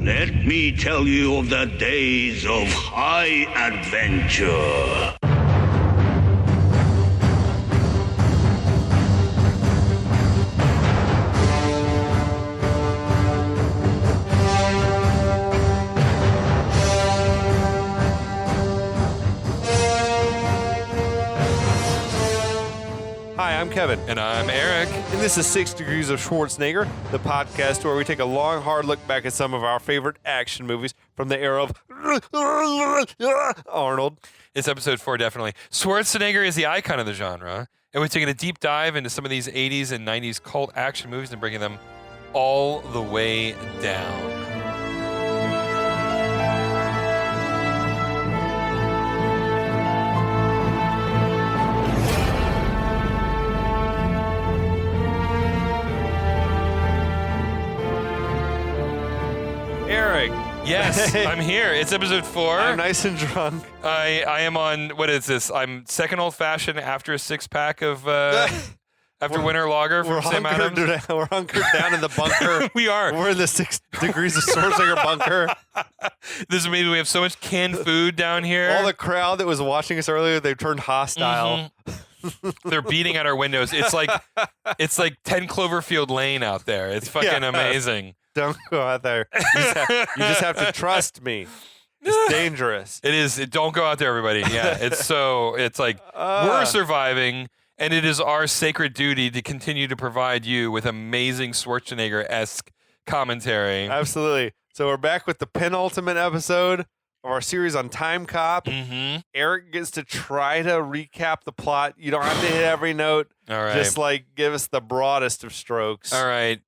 Let me tell you of the days of high adventure. Hi, I'm Kevin. And I'm Eric. And this is 6 Degrees of Schwarzenegger, the podcast where we take a long, hard look back at some of our favorite action movies from the era of Arnold. It's episode 4, definitely. Schwarzenegger is the icon of the genre, and we're taking a deep dive into some of these 80s and 90s cult action movies and bringing them all the way down. Eric. Yes, I'm here. It's episode 4. I'm nice and drunk. I am on, what is this? I'm second old-fashioned after a six-pack of, after winter lager from Sam Adams. We're hunkered down in the bunker. We are. We're in the 6 Degrees of Schwarzenegger bunker. This is amazing. We have so much canned food down here. All the crowd that was watching us earlier, they've turned hostile. They're beating at our windows. It's like 10 Cloverfield Lane out there. It's fucking amazing. Don't go out there. You just have to trust me. It's dangerous. It is. Don't go out there, everybody. Yeah. It's like we're surviving, and it is our sacred duty to continue to provide you with amazing Schwarzenegger-esque commentary. Absolutely. So we're back with the penultimate episode of our series on Timecop. Mm-hmm. Eric gets to try to recap the plot. You don't have to hit every note. All right. Just give us the broadest of strokes. All right.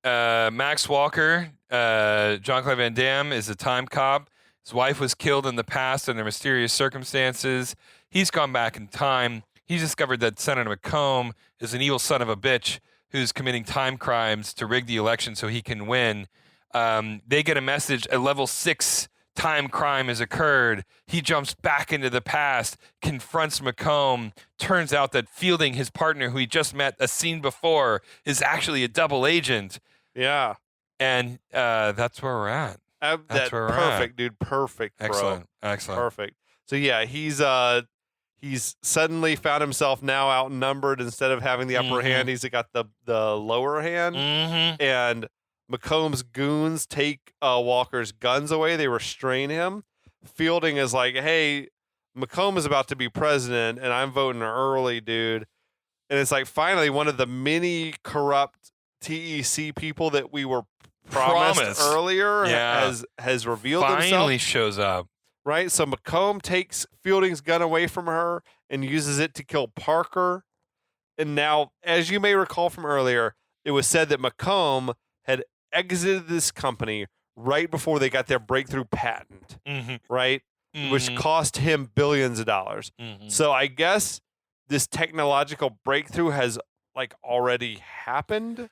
Max Walker, Jean-Claude Van Damme, is a time cop. His wife was killed in the past under mysterious circumstances. He's gone back in time. He's discovered that Senator McComb is an evil son of a bitch who's committing time crimes to rig the election so he can win. They get a message, a level 6 time crime has occurred. He jumps back into the past, confronts McComb. Turns out that Fielding, his partner, who he just met a scene before, is actually a double agent. Yeah. And that's where we're at. That's where we're perfect, at. dude. Perfect, bro. Excellent. Perfect. So yeah, he's suddenly found himself now outnumbered. Instead of having the upper hand, he's got the lower hand. Mm-hmm. And McComb's goons take Walker's guns away. They restrain him. Fielding is like, hey, McComb is about to be president, and I'm voting early, dude. And it's like, finally, one of the many corrupt TEC people that we were promised earlier has revealed himself. Finally shows up. Right? So McComb takes Fielding's gun away from her and uses it to kill Parker. And now, as you may recall from earlier, it was said that McComb had exited this company right before they got their breakthrough patent, right? Which cost him billions of dollars. So I guess this technological breakthrough has already happened.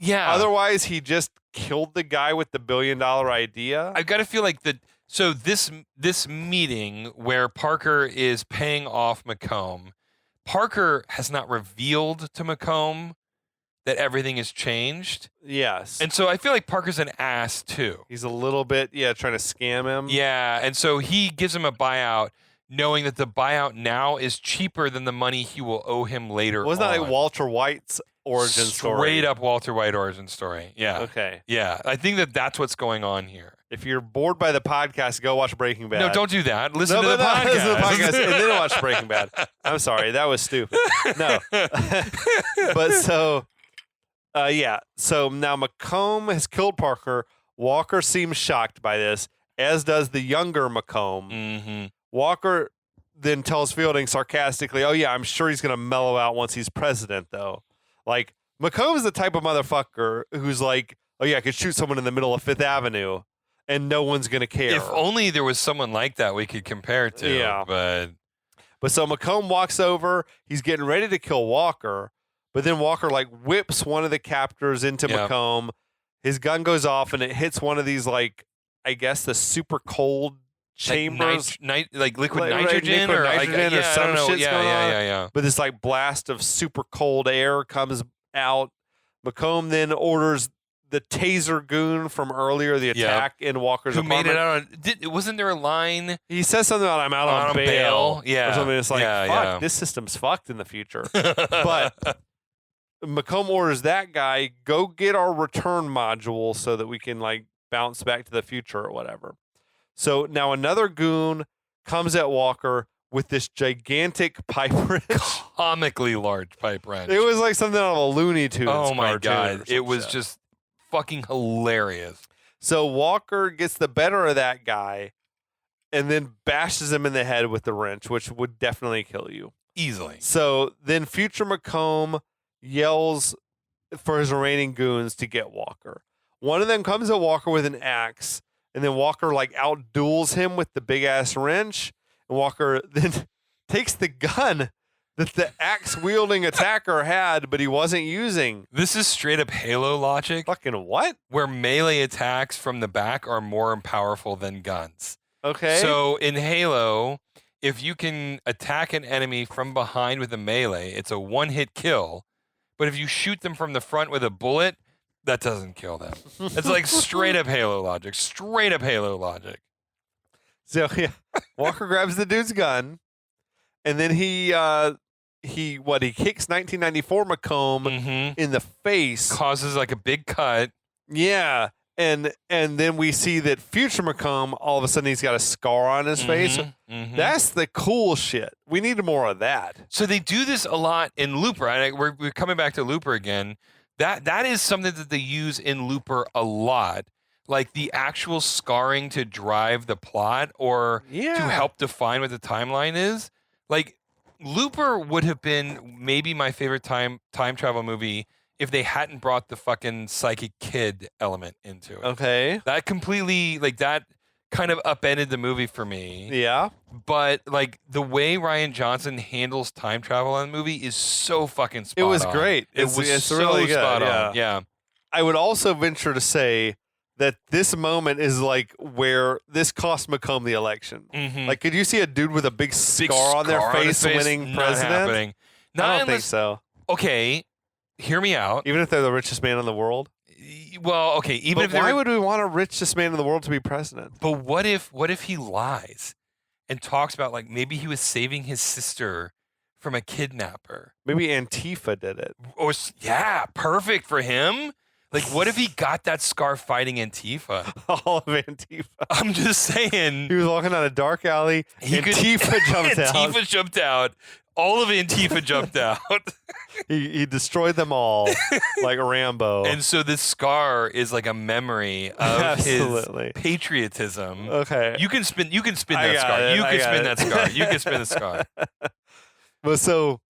Otherwise, he just killed the guy with the $1 billion idea. I've got to feel like so this meeting where Parker is paying off McComb, Parker has not revealed to McComb that everything has changed. Yes. And so I feel like Parker's an ass too. He's a little bit, trying to scam him. Yeah. And so he gives him a buyout, knowing that the buyout now is cheaper than the money he will owe him later. Wasn't that like Walter White's origin story? Straight up Walter White origin story. Yeah. Okay. Yeah. I think that's what's going on here. If you're bored by the podcast, go watch Breaking Bad. No, don't do that. Listen to the podcast. Listen to the podcast and then watch Breaking Bad. I'm sorry. That was stupid. No. But so... So now McComb has killed Parker. Walker seems shocked by this, as does the younger McComb. Mm-hmm. Walker then tells Fielding sarcastically, oh, yeah, I'm sure he's going to mellow out once he's president, though. McComb is the type of motherfucker who's like, oh, yeah, I could shoot someone in the middle of Fifth Avenue, and no one's going to care. If only there was someone like that we could compare to. Yeah. But so McComb walks over. He's getting ready to kill Walker. But then Walker whips one of the captors into McComb. His gun goes off and it hits one of these I guess the super cold chambers, liquid nitrogen or some shit's going on. Yeah. But this blast of super cold air comes out. McComb then orders taser goon from earlier, the attack in Walker's Who apartment. made it out on? Wasn't there a line? He says something about I'm out on bail. Yeah. Or something. It's like, Yeah, fuck, yeah. this system's fucked in the future. But Macomb orders that guy, go get our return module so that we can like bounce back to the future or whatever. So now another goon comes at Walker with this gigantic pipe wrench. Comically large pipe wrench. It was like something out of a Looney Tunes Oh my cartoon or god! some It was shit. just fucking hilarious. So Walker gets the better of that guy and then bashes him in the head with the wrench, which would definitely kill you. Easily. So then future Macomb yells for his remaining goons to get Walker. One of them comes at Walker with an axe, and then Walker like outduels him with the big ass wrench. And Walker then takes the gun that the axe wielding attacker had, but he wasn't using. This is straight up Halo logic, Fucking what? where melee attacks from the back are more powerful than guns. Okay. So in Halo, if you can attack an enemy from behind with a melee, it's a one-hit kill. But if you shoot them from the front with a bullet, that doesn't kill them. It's like straight up Halo logic. Straight up Halo logic. So yeah, Walker grabs the dude's gun, and then he kicks 1994 Macomb Mm-hmm. in the face. Causes like a big cut. Yeah, and then we see that future Macomb, all of a sudden he's got a scar on his face. Mhm. That's the cool shit. We need more of that. So they do this a lot in Looper. And we're coming back to Looper again. That is something that they use in Looper a lot. Like the actual scarring to drive the plot or Yeah. to help define what the timeline is. Like Looper would have been maybe my favorite time travel movie if they hadn't brought the fucking psychic kid element into it. Okay. That completely like that kind of upended the movie for me. Yeah. But like the way Ryan Johnson handles time travel in the movie is so fucking spot It was on. great. It was it's so really good. spot Yeah. on. Yeah. I would also venture to say that this moment is like where this cost Macomb the election. Mhm. Like, could you see a dude with a big Big scar on their scar face winning Not president? happening. I Not don't think unless, so. okay, hear me out. Even if they're the richest man in the world. Well, okay, even But if they why were, would we want a richest man in the world to be president? but what if he lies and talks about like maybe he was saving his sister from a kidnapper? Maybe Antifa did it. Or yeah, perfect for him. Like, what if he got that scar fighting Antifa? All of Antifa. I'm just saying. He was walking down a dark alley. Antifa jumped out. Antifa jumped out. All of Antifa jumped out. He destroyed them all like Rambo. And so this scar is like a memory of Absolutely. his patriotism. Okay. You can spin I that got scar. it, You I can got spin it. that scar. You can spin the scar. But so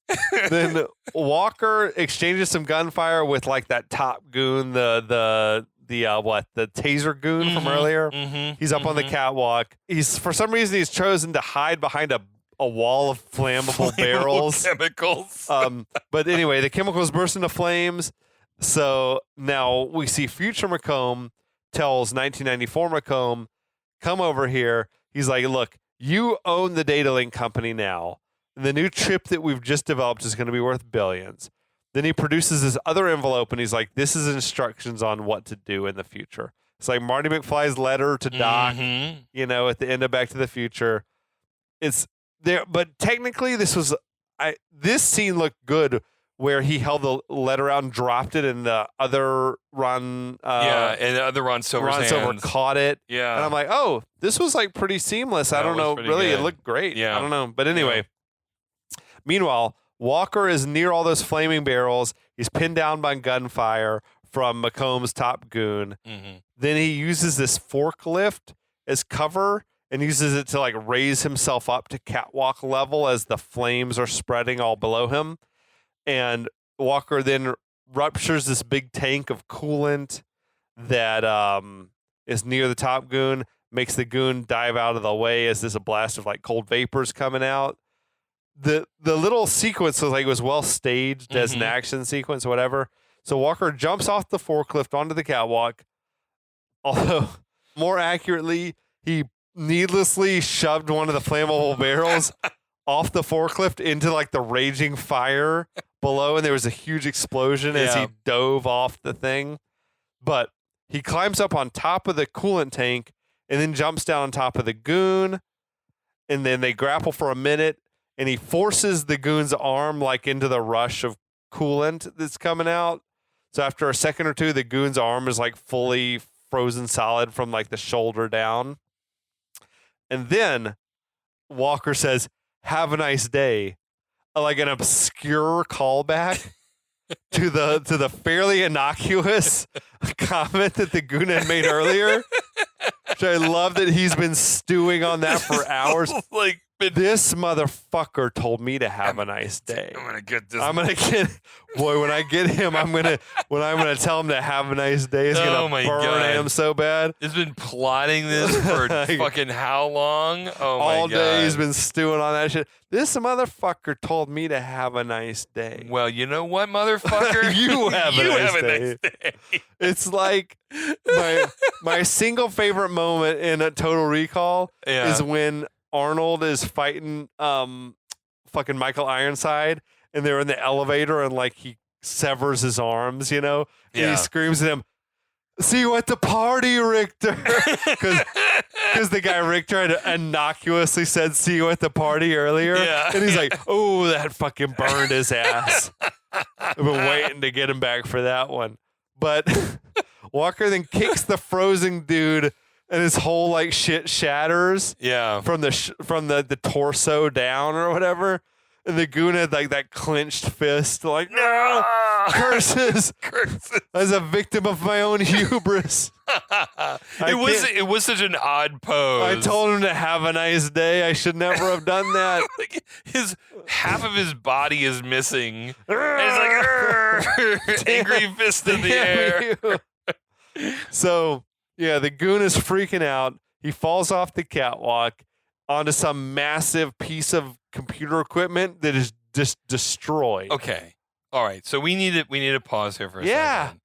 then Walker exchanges some gunfire with like that top goon, the taser goon from earlier. Mhm, He's up on the mhm. catwalk. For some reason he's chosen to hide behind a wall of flammable barrels. Chemicals. But anyway, the chemicals burst into flames. So now we see future Macomb tells 1994 Macomb, come over here. He's like, look, you own the data link company now. The new chip that we've just developed is going to be worth billions. Then he produces this other envelope and he's like, this is instructions on what to do in the future. It's like Marty McFly's letter to Doc, Mhm. at the end of Back to the Future. It's there, but technically this this scene looked good where he held the letter out and dropped it and the other Ron And the other Ron Silver's Ron Silver hands. caught it. Yeah. And I'm like, oh, this was like pretty seamless. I That don't was know. pretty Really, it good. looked great. Yeah. I don't know. But anyway, meanwhile, Walker is near all those flaming barrels. He's pinned down by gunfire from Macomb's top goon. Mhm. Then he uses this forklift as cover and uses it to like raise himself up to catwalk level as the flames are spreading all below him. And Walker then ruptures this big tank of coolant that is near the top goon, makes the goon dive out of the way as there's a blast of like cold vapors coming out. The little sequence was well staged as an Mhm. action sequence or whatever. So Walker jumps off the forklift onto the catwalk. Although more accurately, he needlessly shoved one of the flammable barrels off the forklift into like the raging fire below, and there was a huge explosion as he Yeah. dove off the thing. But He climbs up on top of the coolant tank and then jumps down on top of the goon. And then they grapple for a minute, and he forces the goon's arm like into the rush of coolant that's coming out. So after a second or two, the goon's arm is like fully frozen solid from like the shoulder down. And then Walker says, "Have a nice day," like an obscure callback to the fairly innocuous comment that the goon had made earlier. Which I love that he's been stewing on that for hours. Like, this motherfucker told me to have a nice day. I'm gonna get this. Boy, when I get him, I'm gonna tell him to have a nice day. It's gonna burn him so bad. He's been plotting this for fucking how long? Oh my God. All day he's been stewing on that shit. This motherfucker told me to have a nice day. Well, you know what, motherfucker? You have a nice day. It's like my single favorite moment in a Total Recall is when Arnold is fighting fucking Michael Ironside, and they're in the elevator, and like he severs his arms, and he screams at him, "See you at the party, Richter," because the guy Richter had innocuously said "see you at the party" earlier, and he's like, "Oh, that fucking burned his ass." I've been waiting to get him back for that one, but Walker then kicks the frozen dude. And his whole like shit shatters. Yeah. From the torso down or whatever. And the goon had like that clenched fist, like no curses. As a victim of my own hubris. It was such an odd pose. I told him to have a nice day. I should never have done that. Like half of his body is missing. And he's like angry fist in the air. So yeah, the goon is freaking out. He falls off the catwalk onto some massive piece of computer equipment that is just destroyed. Okay. All right. So we need to pause here for a second.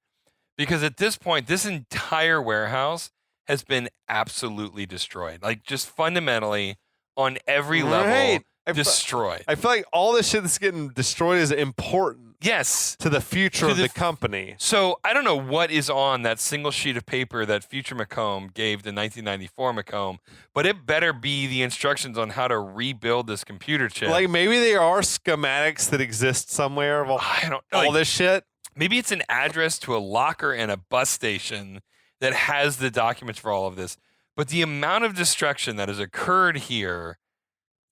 Because at this point, this entire warehouse has been absolutely destroyed. Like just fundamentally on every level destroyed. I feel like all this shit that's getting destroyed is important. Yes. To the future of the company. So I don't know what is on that single sheet of paper that future McComb gave the 1994 McComb, but it better be the instructions on how to rebuild this computer chip. Like maybe there are schematics that exist somewhere of all this shit. Maybe it's an address to a locker in a bus station that has the documents for all of this. But the amount of destruction that has occurred here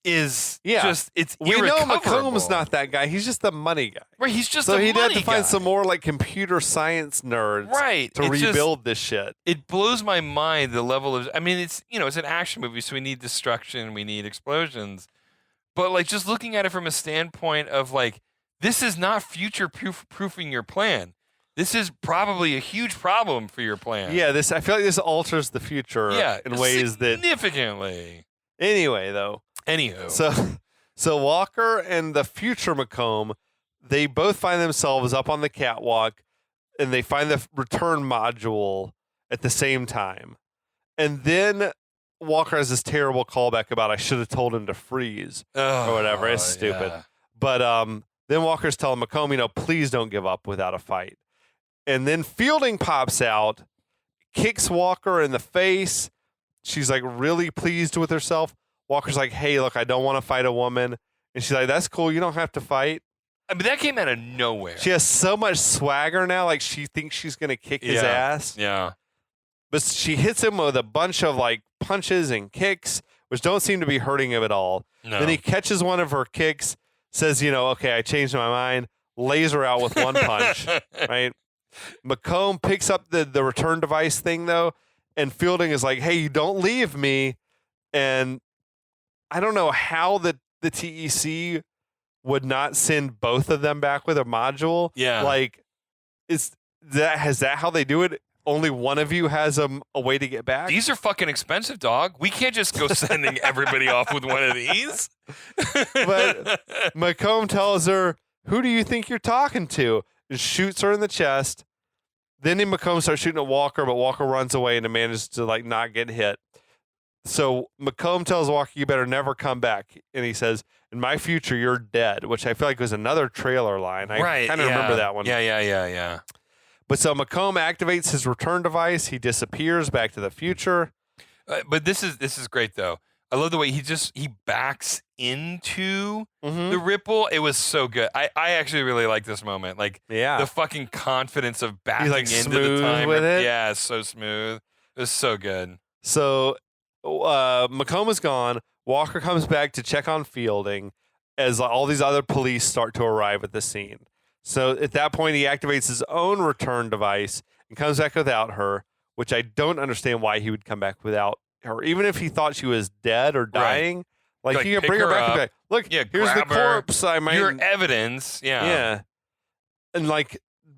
is just, it's irrecoverable. We know McComb's not that guy. He's just the money guy. Right, he's just so a money guy. So he'd have to find some more like computer science nerds to rebuild this shit. It blows my mind the level of, I mean, it's an action movie, so we need destruction, we need explosions. But like just looking at it from a standpoint of like, this is not future-proofing your plan. This is probably a huge problem for your plan. Yeah, I feel like this alters the future in ways significantly. Anyway, though. Anywho. So Walker and the future McComb, they both find themselves up on the catwalk, and they find the return module at the same time. And then Walker has this terrible callback about I should have told him to freeze or whatever. It's stupid. Yeah. But then Walker's telling McComb, please don't give up without a fight. And then Fielding pops out, kicks Walker in the face. She's like really pleased with herself. Walker's like, hey, look, I don't want to fight a woman. And she's like, that's cool. You don't have to fight. I mean, that came out of nowhere. She has so much swagger now. Like she thinks she's going to kick his ass. Yeah. But she hits him with a bunch of like punches and kicks, which don't seem to be hurting him at all. No. Then he catches one of her kicks, says, okay, I changed my mind, lays her out with one punch, right? McComb picks up the return device thing, though, and Fielding is like, hey, you don't leave me. And I don't know how the TEC would not send both of them back with a module. Yeah. Like, is that how they do it? Only one of you has a way to get back? These are fucking expensive, dog. We can't just go sending everybody off with one of these. But McComb tells her, who do you think you're talking to? And shoots her in the chest. Then McComb starts shooting at Walker, but Walker runs away and manages to like not get hit. So McComb tells Walker, you better never come back. And he says, in my future, you're dead, which I feel like was another trailer line. I kind of remember that one. Yeah. But so McComb activates his return device. He disappears back to the future. But this is great though. I love the way he backs into the ripple. It was so good. I actually really like this moment. Like the fucking confidence of backing into the timer. With it. Yeah, it's so smooth. It was so good. So McComb is gone. Walker comes back to check on Fielding as all these other police start to arrive at the scene. So at that point, he activates his own return device and comes back without her, which I don't understand why he would come back without her. Even if he thought she was dead or dying, like he can bring her back and be like, look, here's the corpse. Your evidence. Yeah. Yeah. And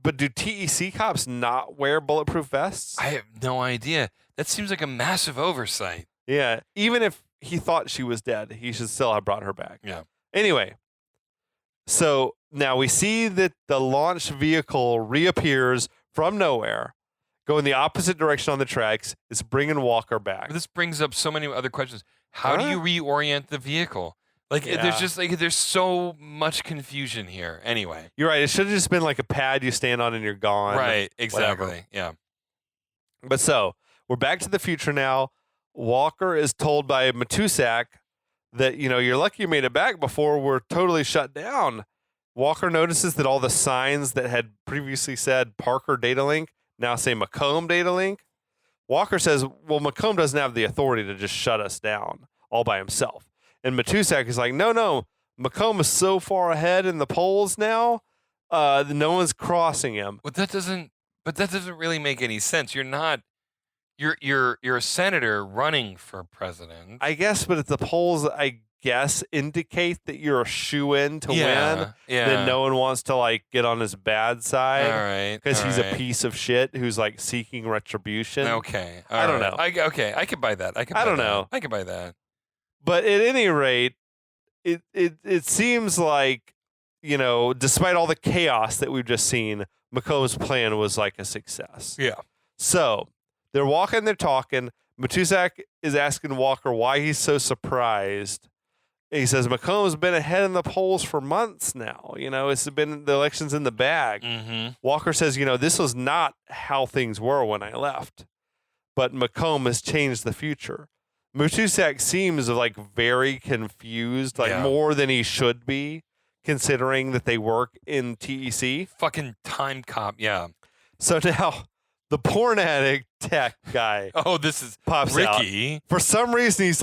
but do TEC cops not wear bulletproof vests? I have no idea. That seems like a massive oversight. Yeah. Even if he thought she was dead, he should still have brought her back. Yeah. Anyway, so now we see that the launch vehicle reappears from nowhere, going the opposite direction on the tracks. It's bringing Walker back. This brings up so many other questions. How do you reorient the vehicle? Like, there's just there's so much confusion here. Anyway, you're right. It should have just been like a pad you stand on and you're gone. Right. Exactly. Whatever. Yeah. But so we're back to the future now. Walker is told by Matusak that, you're lucky you made it back before we're totally shut down. Walker notices that all the signs that had previously said Parker Data Link now say McComb Data Link. Walker says, well, McComb doesn't have the authority to just shut us down all by himself. And Matusak is like, no, McComb is so far ahead in the polls now, no one's crossing him. But that doesn't really make any sense. You're a senator running for president. I guess, but if the polls, indicate that you're a shoo-in to win, then no one wants to get on his bad side. All right. Because he's a piece of shit who's seeking retribution. Okay. I don't know. I can buy that. I don't know. I can buy that. But at any rate, it seems like, despite all the chaos that we've just seen, McComb's plan was a success. Yeah. So they're walking, they're talking. Matusak is asking Walker why he's so surprised. He says McComb's been ahead in the polls for months now. It's been the election's in the bag. Mm-hmm. Walker says, this was not how things were when I left, but McComb has changed the future. Matusak seems very confused, more than he should be, considering that they work in TEC. Fucking Timecop, yeah. So now the porn addict tech guy. Oh, this is pops Ricky. Out. For some reason, he's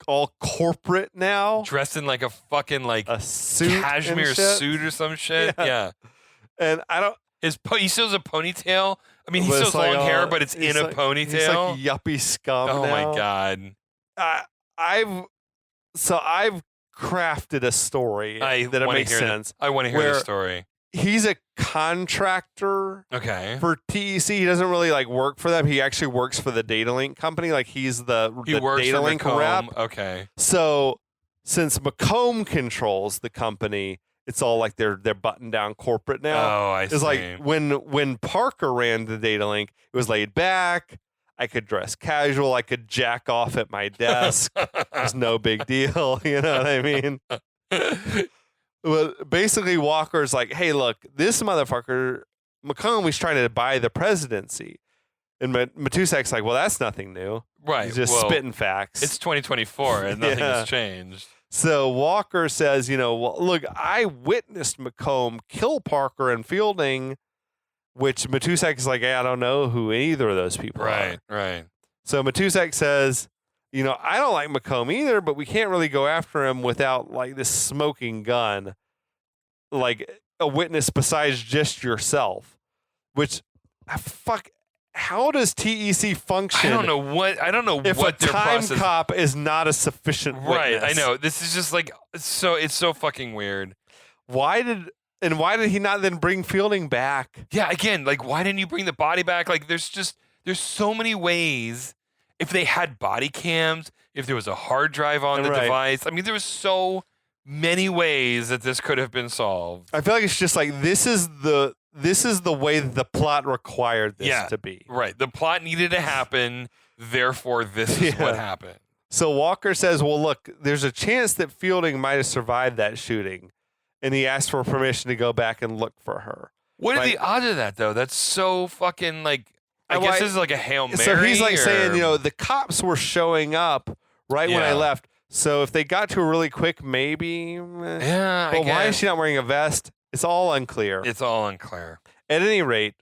all corporate now, dressed in a fucking a suit, cashmere suit or some shit. Yeah. And I don't. He still has a ponytail. I mean, he still has long hair, but it's in a ponytail. He's yuppie scum. Oh now. My god. I've crafted a story that makes sense. I want to hear the story. He's a contractor. Okay. For TEC, he doesn't really work for them. He actually works for the Data Link company. He's the Data Link rep. Okay. So since McComb controls the company, it's all they're buttoned down corporate now. Oh, I see. It's when Parker ran the Data Link, it was laid back. I could dress casual. I could jack off at my desk. It's no big deal. You know what I mean? Well, basically, Walker's hey, look, this motherfucker, McComb, he's trying to buy the presidency. And Matusak's well, that's nothing new. Right. He's just spitting facts. It's 2024 and nothing has changed. So Walker says, well, look, I witnessed McComb kill Parker and Fielding, which Matusak is I don't know who either of those people are. Right. So Matusak says, I don't like McComb either, but we can't really go after him without this smoking gun, a witness besides just yourself. Which, how does TEC function? I don't know if what a Timecop is not a sufficient witness. Right, I know. This is just it's so fucking weird. Why did he not then bring Fielding back? Yeah, again, why didn't you bring the body back? There's so many ways. If they had body cams, if there was a hard drive on the device, I mean, there was so many ways that this could have been solved. I feel it's just this is the way that the plot required this to be. Right. The plot needed to happen, therefore this is what happened. So Walker says, well, look, there's a chance that Fielding might have survived that shooting, and he asked for permission to go back and look for her. What are Like- the odds of that though? That's so fucking like. I And guess why- this is like a Hail Mary. So he's like or- saying, the cops were showing up right when I Yeah. left. So if they got to her really quick, maybe. Yeah, I But why is guess. she not wearing a vest? It's all unclear. It's all unclear. At any rate,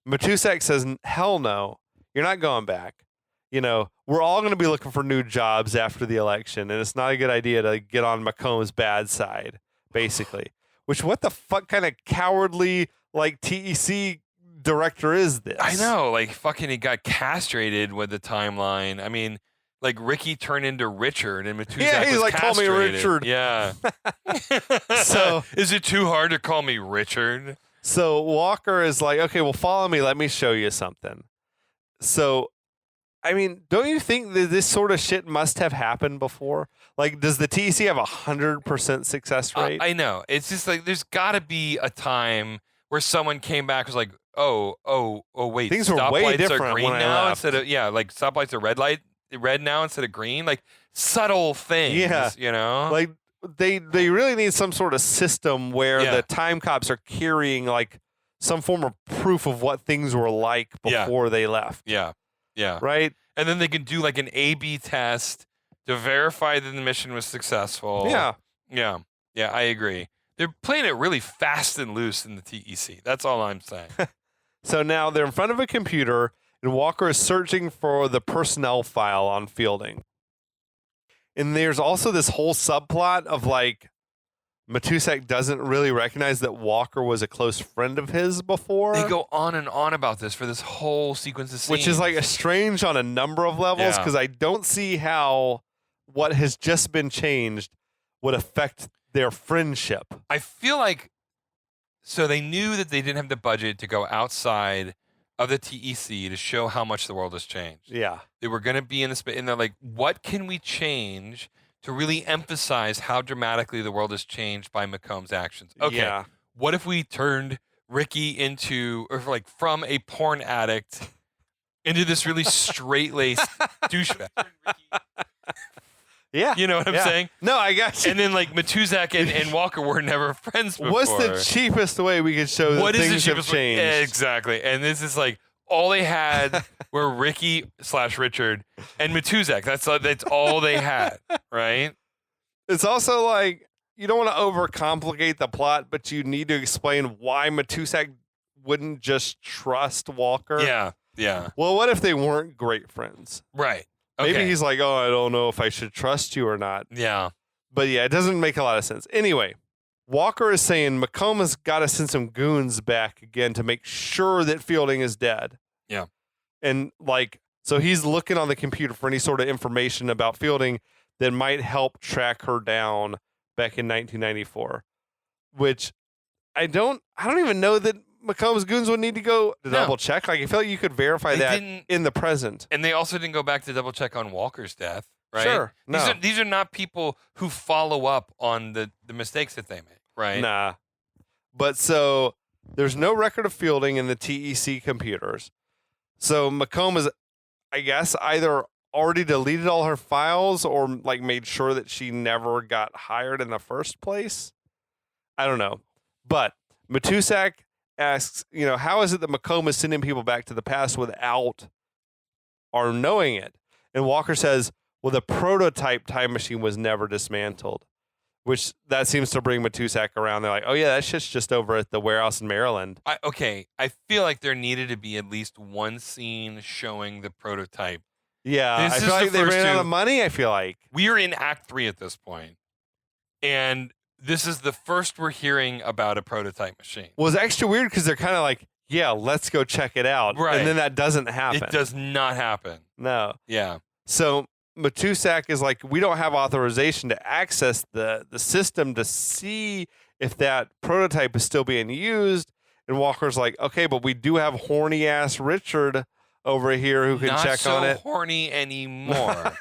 Matusak says, hell no, you're not going back. We're all going to be looking for new jobs after the election, and it's not a good idea to get on Macomb's bad side, basically. Which, what the fuck kind of cowardly, TEC director is this? I know, fucking he got castrated with the timeline. I mean, Ricky turned into Richard and Matusak Yeah, he's was like, call me castrated. Richard. Yeah. So- is it too hard to call me Richard? So Walker is like, okay, well, follow me. Let me show you something. So, I mean, don't you think that this sort of shit must have happened before? Does the TEC have 100% success rate? I know. It's just there's got to be a time where someone came back and was like, oh, wait, Things were way stoplights different are green when I now left. instead of stoplights are red now instead of green. Subtle things. Yeah. They really need some sort of system where Yeah. the time cops are carrying some form of proof of what things were like Yeah. before they left. Yeah. Yeah. Right? And then they can do an A/B test to verify that the mission was successful. Yeah. Yeah. Yeah, I agree. They're playing it really fast and loose in the TEC. That's all I'm saying. So now they're in front of a computer, and Walker is searching for the personnel file on Fielding. And there's also this whole subplot of Matusak doesn't really recognize that Walker was a close friend of his before. They go on and on about this for this whole sequence of scenes. Which is strange on a number of levels Yeah. because I don't see how what has just been changed would affect their friendship. I feel so they knew that they didn't have the budget to go outside of the TEC to show how much the world has changed. Yeah. They were going to be in the space, and they're like, what can we change to really emphasize how dramatically the world has changed by Macomb's actions? Okay, Yeah. what if we turned Ricky into, or from a porn addict into this really straight-laced douchebag? Yeah. You know what I'm Yeah. saying? No, I got you. And then Matusak and Walker were never friends before. What's the cheapest way we could show that What is things the have cheapest changed? Exactly. And this is all they had were Ricky / Richard and Matusak. That's all they had, right? It's also you don't want to overcomplicate the plot, but you need to explain why Matusak wouldn't just trust Walker. Yeah. Yeah. Well, what if they weren't great friends? Right. Okay. Maybe he's like, oh, I don't know if I should trust you or not. Yeah. But yeah, it doesn't make a lot of sense. Anyway, Walker is saying Macomb has got to send some goons back again to make sure that Fielding is dead. Yeah. And so he's looking on the computer for any sort of information about Fielding that might help track her down back in 1994, which I don't even know that Macomb's goons would need to go to No. double check. I feel like you could verify They that didn't- in the present. And they also didn't go back to double check on Walker's death, right? Sure. No. These are not people who follow up on the mistakes that they make, right? Nah. But so there's no record of Fielding in the TEC computers. So Macomb is, I guess, either already deleted all her files or made sure that she never got hired in the first place. I don't know. But Matusak asks, how is it that Macomb is sending people back to the past without our knowing it? And Walker says, well, the prototype time machine was never dismantled. Which that seems to bring Matusak around. They're like, oh, yeah, that shit's just over at the warehouse in Maryland. I feel like there needed to be at least one scene showing the prototype. Yeah, This I is feel like the they first ran out two- of money, I feel like. We are in Act 3 at this point, and this is the first we're hearing about a prototype machine. Well, it's extra weird because they're kind of like, yeah, let's go check it out. Right. And then that doesn't happen. It does not happen. No. Yeah. So Matusak is like, we don't have authorization to access the system to see if that prototype is still being used. And Walker's like, okay, but we do have horny ass Richard over here who can Not check so on it. horny anymore.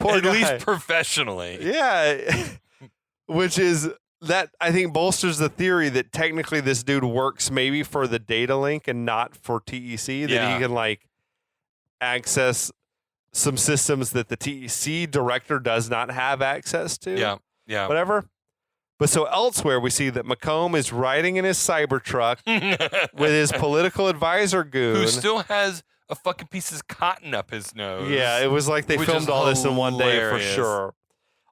Poor At guy. least professionally. Yeah. Which is that I think bolsters the theory that technically this dude works maybe for the data link and not for TEC, that Yeah. he can access some systems that the TEC director does not have access to. Yeah. Yeah. Whatever. But so elsewhere, we see that Macomb is riding in his Cybertruck with his political advisor goon. Who still has a fucking piece of cotton up his nose. Yeah, it was like they which filmed is all this in one day for hilarious. sure.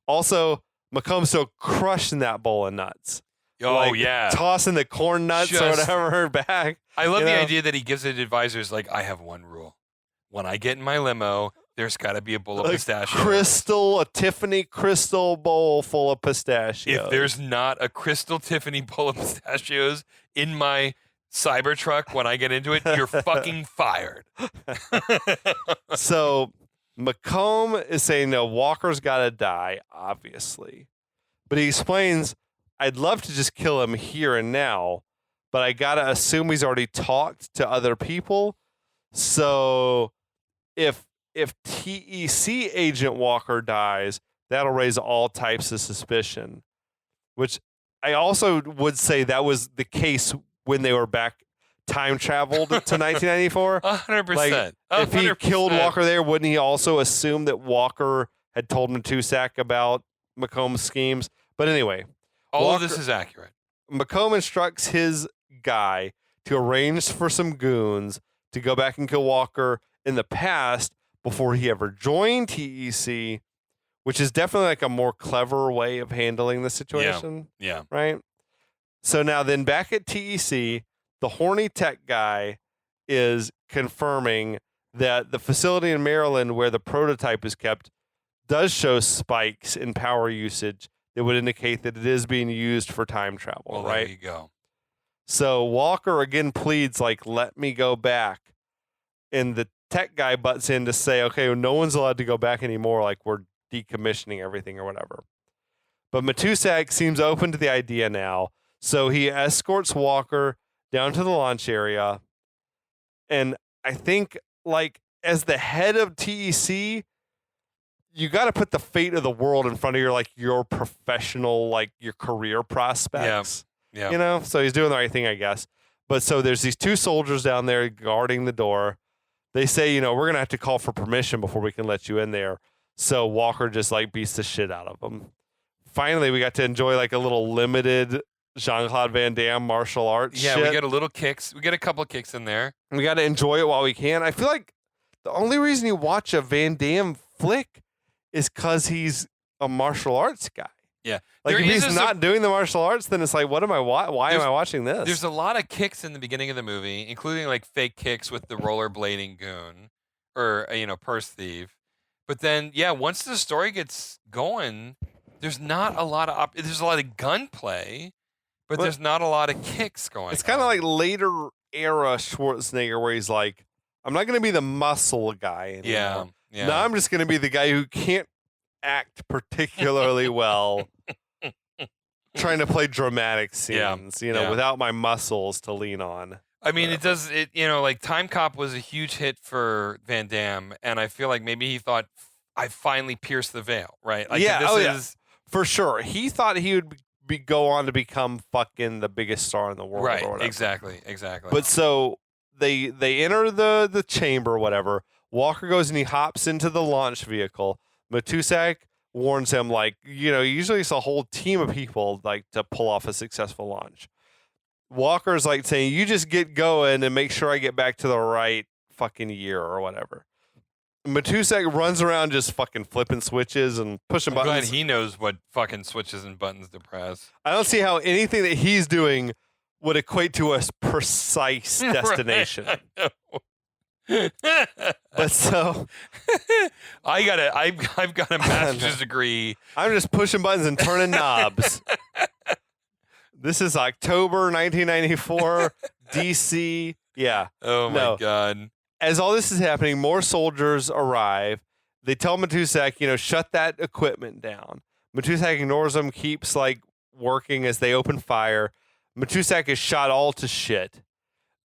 Also, Macomb's still crushing that bowl of nuts. Oh, Like, yeah. tossing the corn nuts or Just- whatever back. I love you the know? idea that he gives it advisors like, I have one rule. When I get in my limo, there's got to be a bowl of pistachios. A Tiffany crystal bowl full of pistachios. If there's not a crystal Tiffany bowl of pistachios in my Cybertruck when I get into it, you're fucking fired. So Macomb is saying, no, Walker's got to die, obviously. But he explains, I'd love to just kill him here and now, but I got to assume he's already talked to other people. So if TEC agent Walker dies, that'll raise all types of suspicion, which I also would say that was the case when they were back time traveled to 1994. 100%. Like, if he killed Walker there, wouldn't he also assume that Walker had told Matusak about Macomb's schemes? But anyway, all of this is accurate. Macomb instructs his guy to arrange for some goons to go back and kill Walker in the past before he ever joined TEC, which is definitely like a more clever way of handling the situation. Yeah. Right? So now then back at TEC, the horny tech guy is confirming that the facility in Maryland where the prototype is kept does show spikes in power usage that would indicate that it is being used for time travel, Well, right? there you go. So Walker again pleads, like, let me go back. And the tech guy butts in to say, okay, well, no one's allowed to go back anymore. Like, we're decommissioning everything or whatever. But Matusak seems open to the idea now. So he escorts Walker down to the launch area. And I think, like, as the head of TEC, you got to put the fate of the world in front of your professional, like, your career prospects. Yeah. You know? So he's doing the right thing, I guess. But so there's these two soldiers down there guarding the door. They say, you know, we're going to have to call for permission before we can let you in there. So Walker just, like, beats the shit out of them. Finally, we got to enjoy, like, a little limited Jean-Claude Van Damme martial arts Yeah, shit. we get a little kicks. We get a couple kicks in there. We got to enjoy it while we can. I feel like the only reason you watch a Van Damme flick is because he's a martial arts guy. Yeah. Like, There if is he's a- not doing the martial arts, then it's like, what am I? Why am I watching this? There's a lot of kicks in the beginning of the movie, including like fake kicks with the rollerblading goon or purse thief. But then, yeah, once the story gets going, there's not a lot of there's a lot of gunplay, but there's not a lot of kicks going. It's kind of like later era Schwarzenegger, where he's like, I'm not going to be the muscle guy anymore. Yeah. Now I'm just going to be the guy who can't act particularly well, trying to play dramatic scenes, without my muscles to lean on. I mean, it does. Like Timecop was a huge hit for Van Damme, and I feel like maybe he thought, I finally pierced the veil, right? Like, yeah, for sure. He thought he would go on to become fucking the biggest star in the world, right? or whatever. Exactly. But so they enter the chamber, or whatever. Walker goes and he hops into the launch vehicle. Matusak warns him, like, usually it's a whole team of people, like, to pull off a successful launch. Walker's like saying, you just get going and make sure I get back to the right fucking year or whatever. Matusak runs around just fucking flipping switches and pushing I'm glad buttons. he knows what fucking switches and buttons to press. I don't see how anything that he's doing would equate to a precise destination. But so I've got a master's degree. I'm just pushing buttons and turning knobs. This is October 1994, DC. Yeah. Oh my God. As all this is happening, more soldiers arrive. They tell Matusak, shut that equipment down. Matusak ignores them, keeps, like, working as they open fire. Matusak is shot all to shit.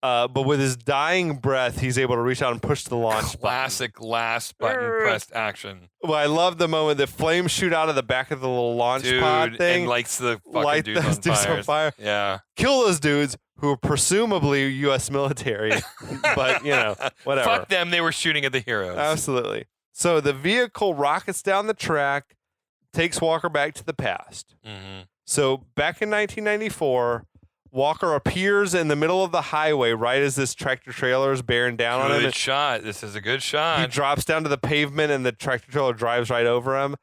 But with his dying breath, he's able to reach out and push the launch Classic last button pressed action. Well, I love the moment that flames shoot out of the back of the little launch pod thing. And lights the fucking light dudes those on dudes fire. on fire. Yeah. Kill those dudes who are presumably U.S. military. But, whatever. Fuck them. They were shooting at the heroes. Absolutely. So the vehicle rockets down the track, takes Walker back to the past. Mm-hmm. So back in 1994, Walker appears in the middle of the highway right as this tractor trailer is bearing down on him. Good shot. This is a good He shot. drops down to the pavement and the tractor trailer drives right over him.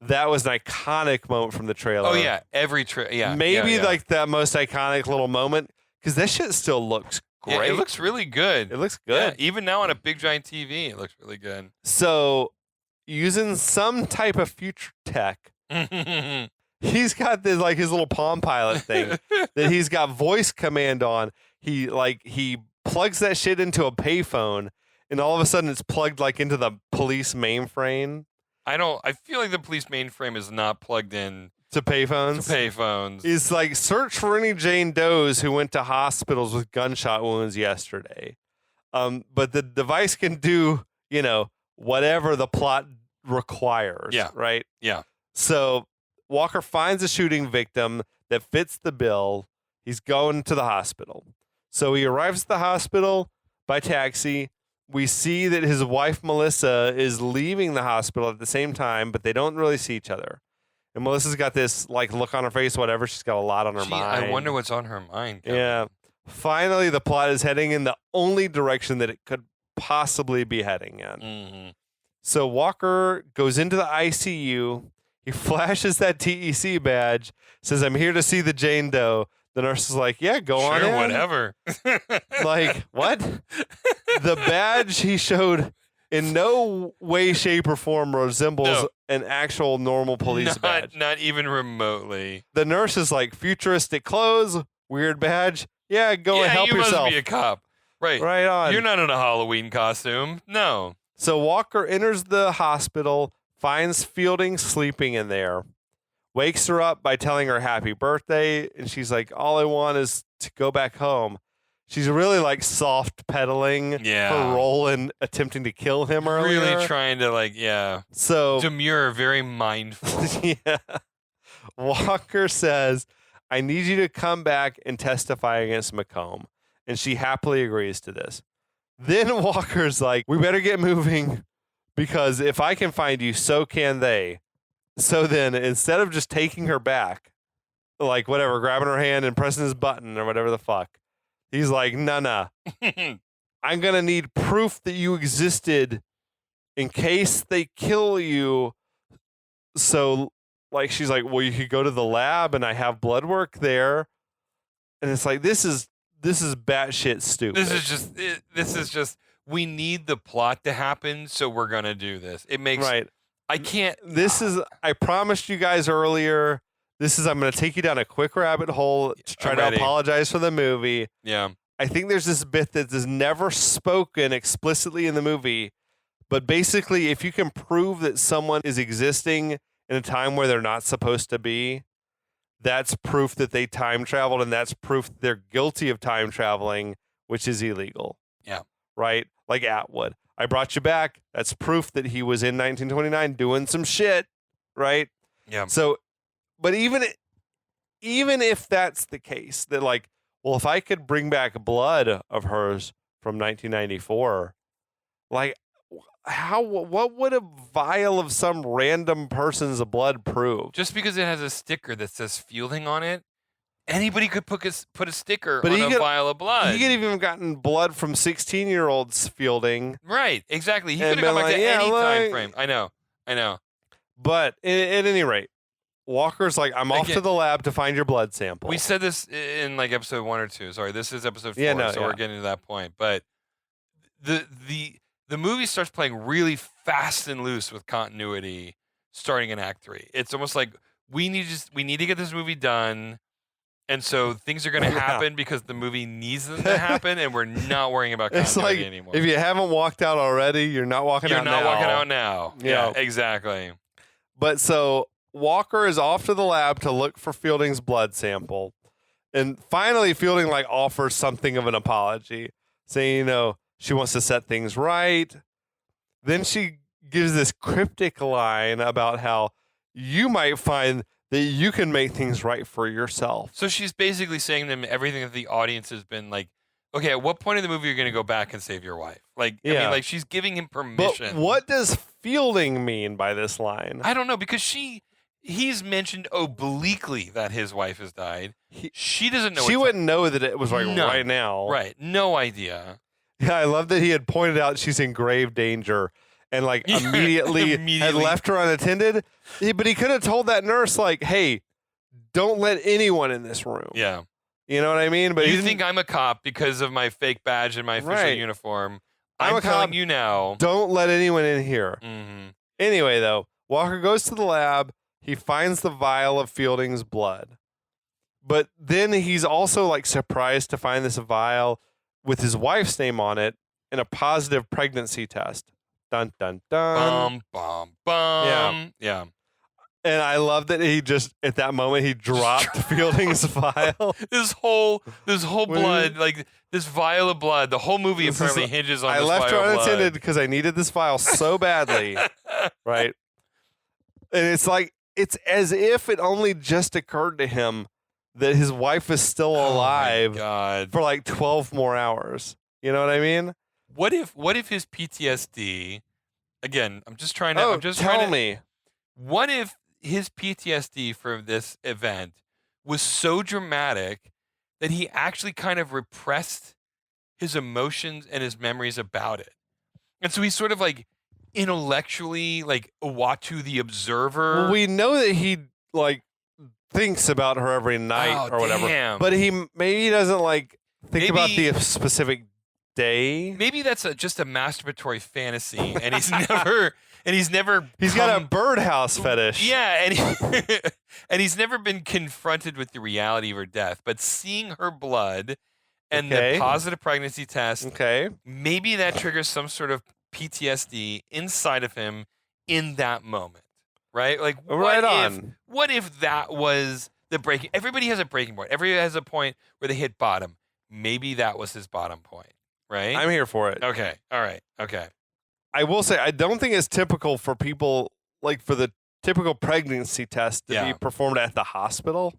That was an iconic moment from the trailer. Oh, yeah. Every trailer. Yeah. Maybe yeah. like that most iconic little moment because that shit still looks great. Yeah, it looks really good. It looks good. Yeah, even now on a big giant TV, it looks really good. So using some type of future tech, he's got this like his little Palm Pilot thing that he's got voice command on. He plugs that shit into a payphone, and all of a sudden it's plugged like into the police mainframe. I feel like the police mainframe is not plugged in to payphones. He's like, search for any Jane Does who went to hospitals with gunshot wounds yesterday. But the device can do, whatever the plot requires. Yeah. Right. Yeah. So Walker finds a shooting victim that fits the bill. He's going to the hospital. So he arrives at the hospital by taxi. We see that his wife, Melissa, is leaving the hospital at the same time, but they don't really see each other. And Melissa's got this like look on her face, whatever. She's got a lot on her mind. I wonder what's on her mind. Kevin. Yeah. Finally, the plot is heading in the only direction that it could possibly be heading in. Mm-hmm. So Walker goes into the ICU. He flashes that TEC badge, says, "I'm here to see the Jane Doe." The nurse is like, "Yeah, go on in." Whatever. Like, what? The badge he showed in no way, shape, or form resembles an actual normal police badge. Not even remotely. The nurse is like, futuristic clothes, weird badge. Yeah, go and help yourself. You must be a cop. Right. Right on. You're not in a Halloween costume. No. So Walker enters the hospital, finds Fielding sleeping in there, wakes her up by telling her happy birthday, and she's like, all I want is to go back home. She's really like soft pedaling her role in attempting to kill him earlier. Really trying to So demure, very mindful. Yeah. Walker says, I need you to come back and testify against McComb. And she happily agrees to this. Then Walker's like, we better get moving because if I can find you, so can they. So then instead of just taking her back, like whatever, grabbing her hand and pressing his button or whatever the fuck, he's like, nah. I'm going to need proof that you existed in case they kill you. So, like, she's like, well, you could go to the lab and I have blood work there. And it's like, this is batshit stupid. This is just, we need the plot to happen, so we're going to do this. It makes, right. I can't. I promised you guys earlier, I'm going to take you down a quick rabbit hole to try to apologize for the movie. Yeah. I think there's this bit that is never spoken explicitly in the movie, but basically if you can prove that someone is existing in a time where they're not supposed to be, that's proof that they time traveled, and that's proof that they're guilty of time traveling, which is illegal. Yeah. Right? Like Atwood. I brought you back. That's proof that he was in 1929 doing some shit. Right? Yeah. So, but even if that's the case, that like, well, if I could bring back blood of hers from 1994, like, what would a vial of some random person's blood prove? Just because it has a sticker that says Fielding on it, anybody could put a sticker on a vial of blood. He could have even gotten blood from 16-year-olds Fielding. Right, exactly. He could have gone back to any time frame. I know. But at any rate, Walker's like, I'm off to the lab to find your blood sample. We said this in like episode 1 or 2. Sorry, this is episode 4, we're getting to that point. But the movie starts playing really fast and loose with continuity starting in Act 3. It's almost like we need to get this movie done, and so things are going to happen because the movie needs them to happen, and we're not worrying about continuity anymore. If you haven't walked out already, you're not walking out now. You're not walking out now. Yeah, exactly. But so Walker is off to the lab to look for Fielding's blood sample, and finally Fielding like offers something of an apology, saying, she wants to set things right. Then she gives this cryptic line about how you might find that you can make things right for yourself. So she's basically saying to them everything that the audience has been like, okay, at what point in the movie are you going to go back and save your wife? I mean, like, she's giving him permission. But what does Fielding mean by this line? I don't know, because she he's mentioned obliquely that his wife has died. She doesn't know. She wouldn't know that it was like None. right now. Right. No idea. Yeah, I love that he had pointed out she's in grave danger and like immediately had left her unattended. But he could have told that nurse like, "Hey, don't let anyone in this room." Yeah. You know what I mean? But you think I'm a cop because of my fake badge and my official uniform. I'm a telling cop. you now. Don't let anyone in here. Mm-hmm. Anyway, though, Walker goes to the lab. He finds the vial of Fielding's blood. But then he's also like surprised to find this vial with his wife's name on it and a positive pregnancy test. Dun, dun, dun. Bum, bum. Yeah. And I love that he just, at that moment, he dropped Fielding's vial. This whole blood, like this vial of blood, the whole movie apparently hinges on this vial of blood. I left her unattended because I needed this vial so badly. Right? And it's like, it's as if it only just occurred to him that his wife is still alive for like 12 more hours. You know what I mean? What if his PTSD, again, I'm just trying to, what if his PTSD from this event was so dramatic that he actually kind of repressed his emotions and his memories about it? And so he's sort of like intellectually like Uatu the observer. Well, we know that he like thinks about her every night or whatever. Damn. But he maybe doesn't like think about the specific day. Maybe that's just a masturbatory fantasy and he's never He's got a birdhouse fetish. Yeah, and he's never been confronted with the reality of her death, but seeing her blood and the positive pregnancy test, maybe that triggers some sort of PTSD inside of him in that moment, right? Like, what if that was the breaking? Everybody has a breaking point. Everybody has a point where they hit bottom. Maybe that was his bottom point, right? I'm here for it. Okay. All right. Okay. I will say, I don't think it's typical for people, like for the typical pregnancy test to be performed at the hospital.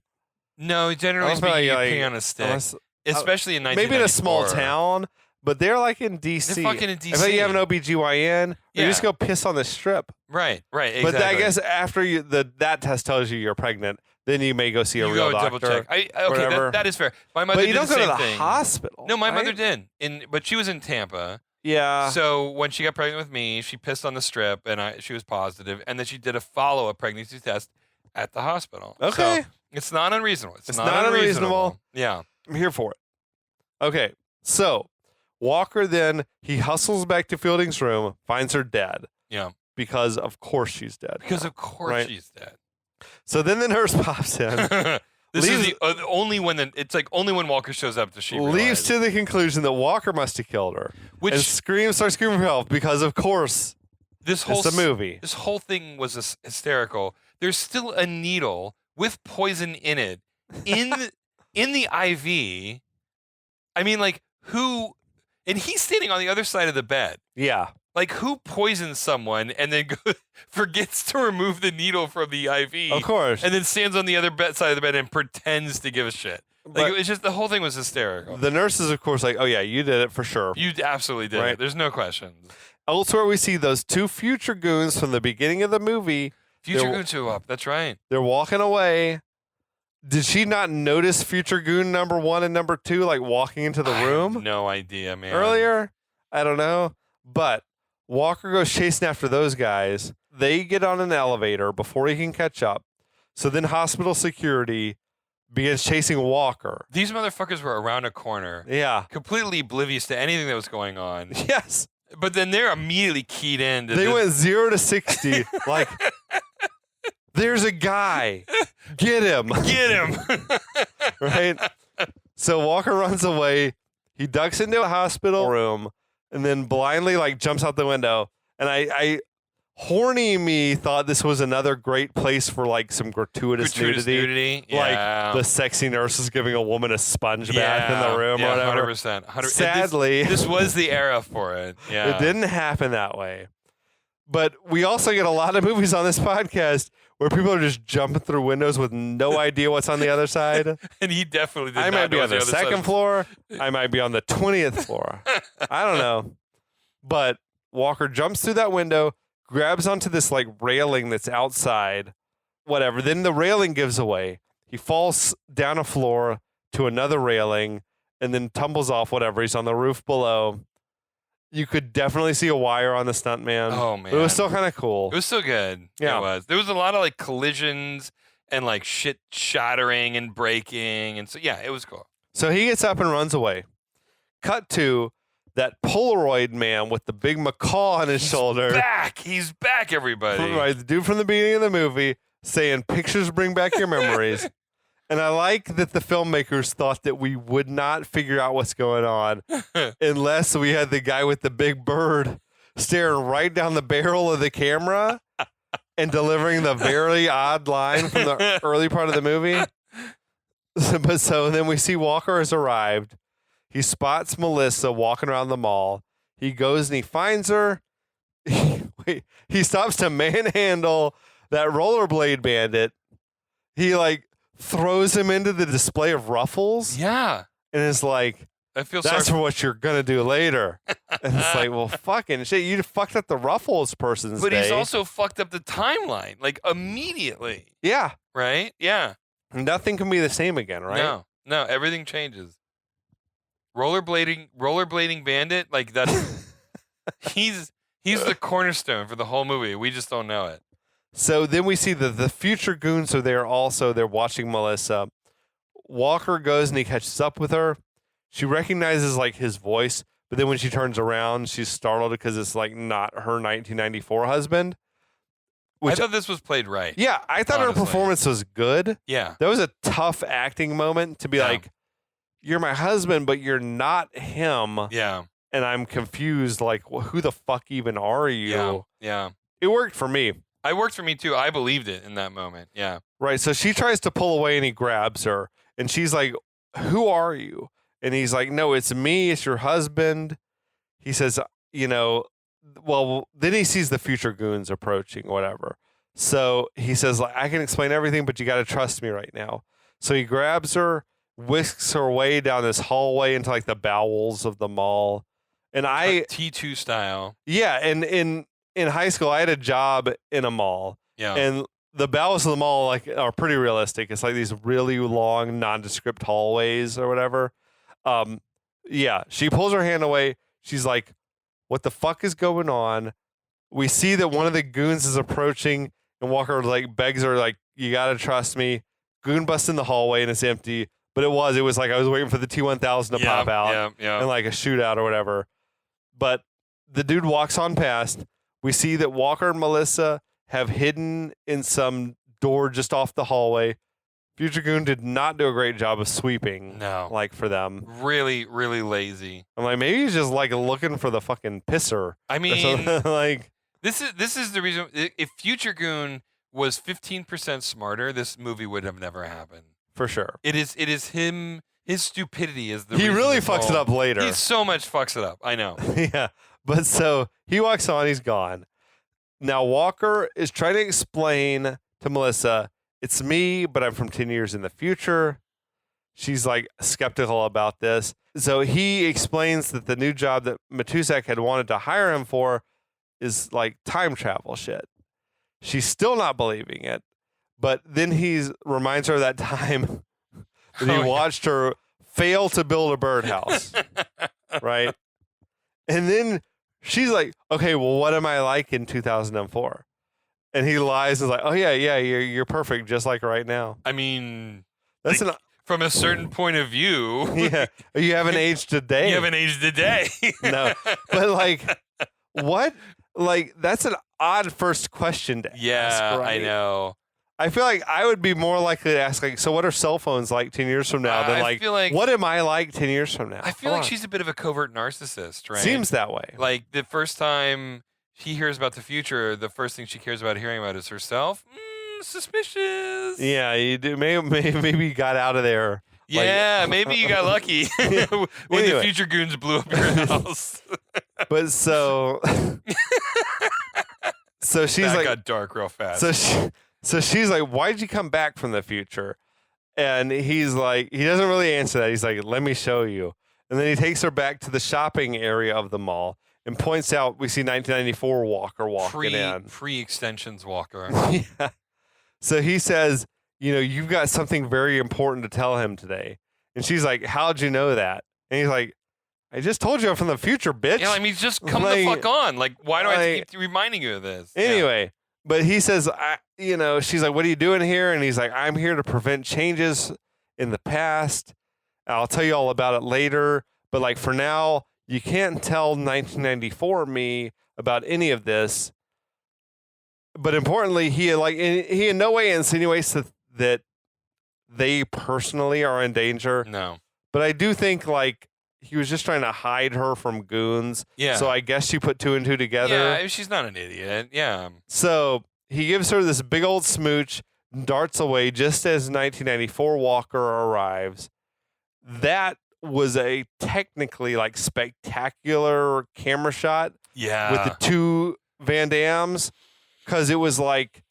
No, generally speaking, you pee on a stick. Especially in 1994. Maybe in a small town, but they're like in D.C. They're fucking in D.C. If you have an OBGYN, you just go piss on the strip. Right, exactly. But I guess after that test tells you you're pregnant, then you may go see a real doctor. Double check. That is fair. My mother but you did don't the go to same the thing. hospital. No, my mother did. But she was in Tampa. Yeah. So when she got pregnant with me, she pissed on the strip, and she was positive, and then she did a follow-up pregnancy test at the hospital. Okay. So it's not unreasonable. It's not unreasonable. Yeah. I'm here for it. Okay. So Walker then, he hustles back to Fielding's room, finds her dead. Yeah. Because of course she's dead. Because of course she's dead. So then the nurse pops in. This is the only when only when Walker shows up does she realize. Leaves to the conclusion that Walker must have killed her. And starts screaming for help because of course it's a movie. This whole thing was hysterical. There's still a needle with poison in it in the IV. I mean, like who? And he's standing on the other side of the bed. Yeah. Like, who poisons someone and then forgets to remove the needle from the IV? Of course. And then stands on the other side of the bed and pretends to give a shit. Like, it's just, the whole thing was hysterical. The nurse is, of course, like, oh, yeah, you did it for sure. You absolutely did it. There's no questions. Elsewhere, we see those two future goons from the beginning of the movie. Future goon 2 up. That's right. They're walking away. Did she not notice future goon number 1 and number 2, like, walking into the room? I have no idea, man. Earlier? I don't know. But Walker goes chasing after those guys. They get on an elevator before he can catch up. So then hospital security begins chasing Walker. These motherfuckers were around a corner. Yeah. Completely oblivious to anything that was going on. Yes. But then they're immediately keyed in. They went 0 to 60. Like, there's a guy. Get him. Get him. Right? So Walker runs away. He ducks into a hospital room and then blindly like jumps out the window. And I horny me thought this was another great place for like some gratuitous nudity. Yeah. Like the sexy nurse is giving a woman a sponge bath in the room or whatever. 100%. Sadly. This was the era for it. Yeah. It didn't happen that way. But we also get a lot of movies on this podcast where people are just jumping through windows with no idea what's on the other side. And he definitely did I might be on the second floor. I might be on the 20th floor. I don't know. But Walker jumps through that window, grabs onto this like railing that's outside, whatever. Then the railing gives away. He falls down a floor to another railing and then tumbles off, whatever. He's on the roof below. You could definitely see a wire on the stuntman. Oh, man. But it was still kind of cool. It was so good. Yeah. It was. There was a lot of like collisions and like shit shattering and breaking. And so, yeah, it was cool. So he gets up and runs away. Cut to that Polaroid man with the big macaw on his shoulder. He's back, everybody. Right, the dude from the beginning of the movie saying, "Pictures bring back your memories." And I like that the filmmakers thought that we would not figure out what's going on unless we had the guy with the big bird staring right down the barrel of the camera and delivering the very odd line from the early part of the movie. So then we see Walker has arrived. He spots Melissa walking around the mall. He goes and he finds her. He stops to manhandle that rollerblade bandit. He like throws him into the display of ruffles. Yeah. And it's like, I feel that's sorry. for what you're going to do later. And it's like, well, fucking shit. You fucked up the ruffles person's But day. he's also fucked up the timeline, like immediately. Yeah. Right? Yeah. Nothing can be the same again, right? No, everything changes. Rollerblading bandit, like that's he's the cornerstone for the whole movie. We just don't know it. So then we see the future goons are there also. They're watching Melissa. Walker goes and he catches up with her. She recognizes like his voice, but then when she turns around, she's startled because it's like not her 1994 husband. I thought this was played right. Yeah, I thought honestly. her performance was good. Yeah. That was a tough acting moment to be like, you're my husband, but you're not him. Yeah. And I'm confused. Like, who the fuck even are you? Yeah. Yeah. It worked for me. It worked for me too. I believed it in that moment. Yeah. Right. So she tries to pull away and he grabs her. And she's like, who are you? And he's like, no, it's me. It's your husband. He says, well, then he sees the future goons approaching, whatever. So he says, like, I can explain everything, but you got to trust me right now. So he grabs her, whisks her way down this hallway into like the bowels of the mall. And T2 style. Yeah. And in high school, I had a job in a mall. Yeah. And the bowels of the mall like are pretty realistic. It's like these really long, nondescript hallways or whatever. Yeah. She pulls her hand away. She's like, what the fuck is going on? We see that one of the goons is approaching and Walker like begs her, like, you got to trust me. Goon busts in the hallway and it's empty. But it was like I was waiting for the T-1000 to pop out and like a shootout or whatever. But the dude walks on past. We see that Walker and Melissa have hidden in some door just off the hallway. Future Goon did not do a great job of sweeping. No. Like for them. Really, really lazy. I'm like, maybe he's just like looking for the fucking pisser. I mean, like this is the reason. If Future Goon was 15% smarter, this movie would have never happened. For sure. It is him. His stupidity is the He reason really this fucks it up later. He so much fucks it up. I know. Yeah. But so he walks on, he's gone. Now Walker is trying to explain to Melissa, it's me, but I'm from 10 years in the future. She's like skeptical about this. So he explains that the new job that Matusak had wanted to hire him for is like time travel shit. She's still not believing it. But then he reminds her of that time that he watched her fail to build a birdhouse. Right? And then she's like, okay, well, what am I like in 2004? And he lies and is like, oh, yeah, you're perfect, just like right now. I mean, That's like, from a certain point of view. Yeah. You haven't aged a day. You haven't aged a day. No. But, like, what? Like, that's an odd first question to ask, right? I know. I feel like I would be more likely to ask, like, so what are cell phones like 10 years from now than, like, what am I like 10 years from now? I feel like she's a bit of a covert narcissist, right? Seems that way. Like, the first time he hears about the future, the first thing she cares about hearing about is herself. Suspicious. Yeah, you do. Maybe you got out of there. Yeah, maybe you got lucky when the future goons blew up your house. But so she's that like, got dark real fast. So she's like, why'd you come back from the future? And he's like, he doesn't really answer that. He's like, let me show you. And then he takes her back to the shopping area of the mall and points out, we see 1994 Walker walking in. Free extensions Walker. Yeah. So he says, you've got something very important to tell him today. And she's like, how'd you know that? And he's like, I just told you I'm from the future, bitch. Yeah, I mean, just come the fuck on. Like, why do I have to keep reminding you of this? Anyway, but he says, she's like, what are you doing here? And he's like, I'm here to prevent changes in the past. I'll tell you all about it later. But like for now, you can't tell 1994 me about any of this. But importantly, he in no way insinuates that they personally are in danger. No. But I do think like he was just trying to hide her from goons. Yeah. So I guess she put two and two together. Yeah, she's not an idiot. Yeah. So he gives her this big old smooch, darts away just as 1994 Walker arrives. That was a technically like spectacular camera shot. Yeah. With the two Van Dams. Because it was like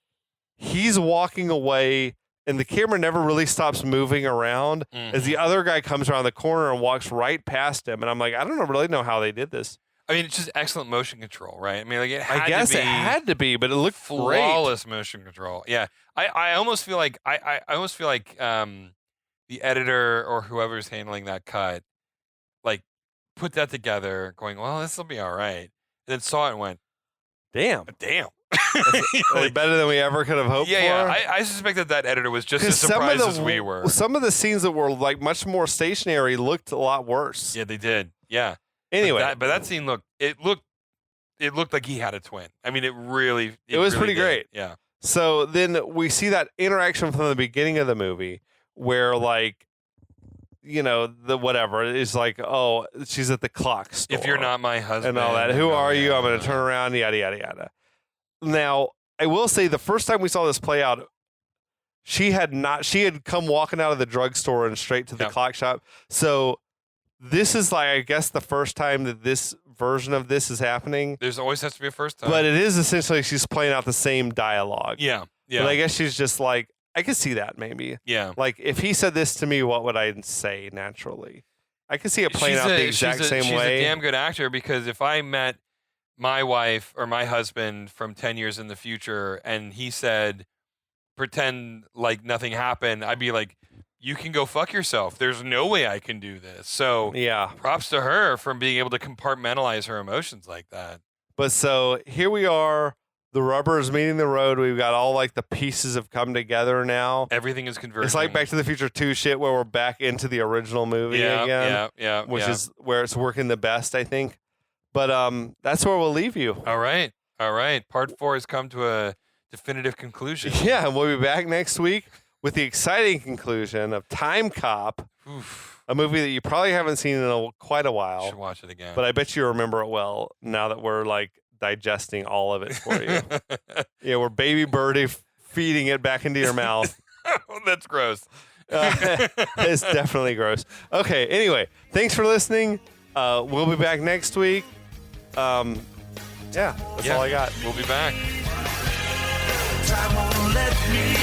he's walking away and the camera never really stops moving around as the other guy comes around the corner and walks right past him. And I'm like, I don't really know how they did this. I mean, it's just excellent motion control, right? I mean, like it had to be, but it looked flawless great. Motion control. Yeah, I almost feel like I almost feel like the editor or whoever's handling that cut, like put that together, going, well, this will be all right, and then saw it and went, damn. Like better than we ever could have hoped for. Yeah. I suspect that editor was just as surprised as we were. Some of the scenes that were like much more stationary looked a lot worse. Yeah, they did. Yeah. Anyway, but that scene looked like he had a twin. I mean, it was really pretty did. great. Yeah. So then we see that interaction from the beginning of the movie where like, the whatever is like, oh, she's at the clock store. If you're not my husband. And all that. Who are you? I'm going to turn around, yada, yada, yada. Now, I will say the first time we saw this play out, she had come walking out of the drugstore and straight to the clock shop. So this is like, I guess, the first time that this version of this is happening. There's always has to be a first time. But it is essentially she's playing out the same dialogue. Yeah. Yeah. But I guess she's just like, I could see that maybe. Yeah. Like if he said this to me, what would I say naturally? I could see it playing out the exact same way. She's a damn good actor because if I met my wife or my husband from 10 years in the future and he said, pretend like nothing happened, I'd be like, you can go fuck yourself. There's no way I can do this. So yeah, props to her for being able to compartmentalize her emotions like that. But so here we are. The rubber is meeting the road. We've got all like the pieces have come together now. Everything is converging. It's like Back to the Future 2 shit where we're back into the original movie again. Yeah. Which is where it's working the best, I think. But that's where we'll leave you. All right. Part 4 has come to a definitive conclusion. Yeah, and we'll be back next week with the exciting conclusion of Timecop, a movie that you probably haven't seen in quite a while. You should watch it again. But I bet you remember it well now that we're like digesting all of it for you. Yeah, we're baby birdie feeding it back into your mouth. That's gross. It's definitely gross. Okay, anyway, thanks for listening. We'll be back next week. That's all I got. We'll be back. Time won't let me